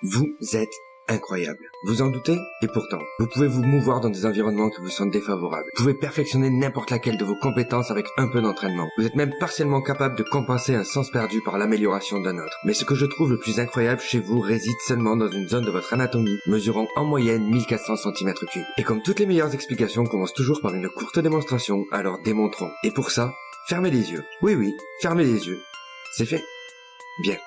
Vous êtes incroyable. Vous en doutez? Et pourtant, vous pouvez vous mouvoir dans des environnements qui vous sont défavorables. Vous pouvez perfectionner n'importe laquelle de vos compétences avec un peu d'entraînement. Vous êtes même partiellement capable de compenser un sens perdu par l'amélioration d'un autre. Mais ce que je trouve le plus incroyable chez vous réside seulement dans une zone de votre anatomie, mesurant en moyenne 1400 cm3. Et comme toutes les meilleures explications commencent toujours par une courte démonstration, alors démontrons. Et pour ça, fermez les yeux. Oui, fermez les yeux. C'est fait? Bien.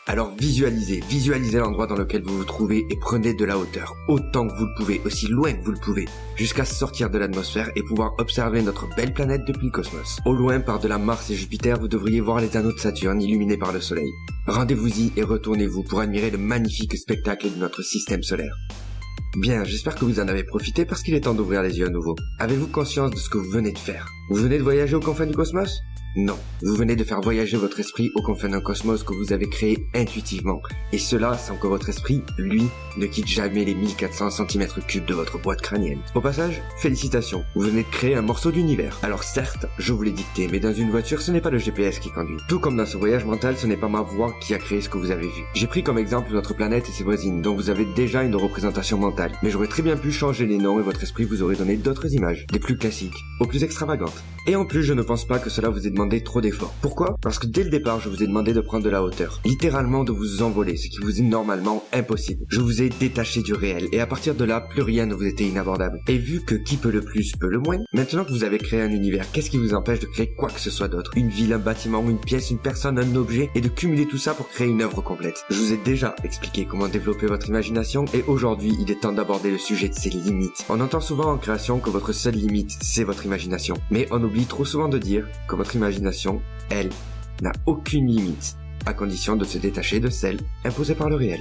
Alors visualisez l'endroit dans lequel vous vous trouvez et prenez de la hauteur, autant que vous le pouvez, aussi loin que vous le pouvez, jusqu'à sortir de l'atmosphère et pouvoir observer notre belle planète depuis le cosmos. Au loin, par-delà Mars et Jupiter, vous devriez voir les anneaux de Saturne illuminés par le soleil. Rendez-vous-y et retournez-vous pour admirer le magnifique spectacle de notre système solaire. Bien, j'espère que vous en avez profité parce qu'il est temps d'ouvrir les yeux à nouveau. Avez-vous conscience de ce que vous venez de faire? Vous venez de voyager aux confins du cosmos? Non, vous venez de faire voyager votre esprit aux confins d'un cosmos que vous avez créé intuitivement, et cela sans que votre esprit, lui, ne quitte jamais les 1400 cm3 de votre boîte crânienne. Au passage, félicitations, vous venez de créer un morceau d'univers. Alors certes, je vous l'ai dicté, mais dans une voiture, ce n'est pas le GPS qui conduit. Tout comme dans ce voyage mental, ce n'est pas ma voix qui a créé ce que vous avez vu. J'ai pris comme exemple notre planète et ses voisines, dont vous avez déjà une représentation mentale, mais j'aurais très bien pu changer les noms et votre esprit vous aurait donné d'autres images, des plus classiques, aux plus extravagantes. Et en plus, je ne pense pas que cela vous ait demandé trop d'efforts. Pourquoi? Parce que dès le départ, je vous ai demandé de prendre de la hauteur. Littéralement de vous envoler, ce qui vous est normalement impossible. Je vous ai détaché du réel, et à partir de là, plus rien ne vous était inabordable. Et vu que qui peut le plus peut le moins, maintenant que vous avez créé un univers, qu'est-ce qui vous empêche de créer quoi que ce soit d'autre? Une ville, un bâtiment, une pièce, une personne, un objet, et de cumuler tout ça pour créer une œuvre complète. Je vous ai déjà expliqué comment développer votre imagination, et aujourd'hui, il est temps d'aborder le sujet de ses limites. On entend souvent en création que votre seule limite, c'est votre imagination. Mais on oublie trop souvent de dire que votre imagination, elle, n'a aucune limite, à condition de se détacher de celle imposée par le réel.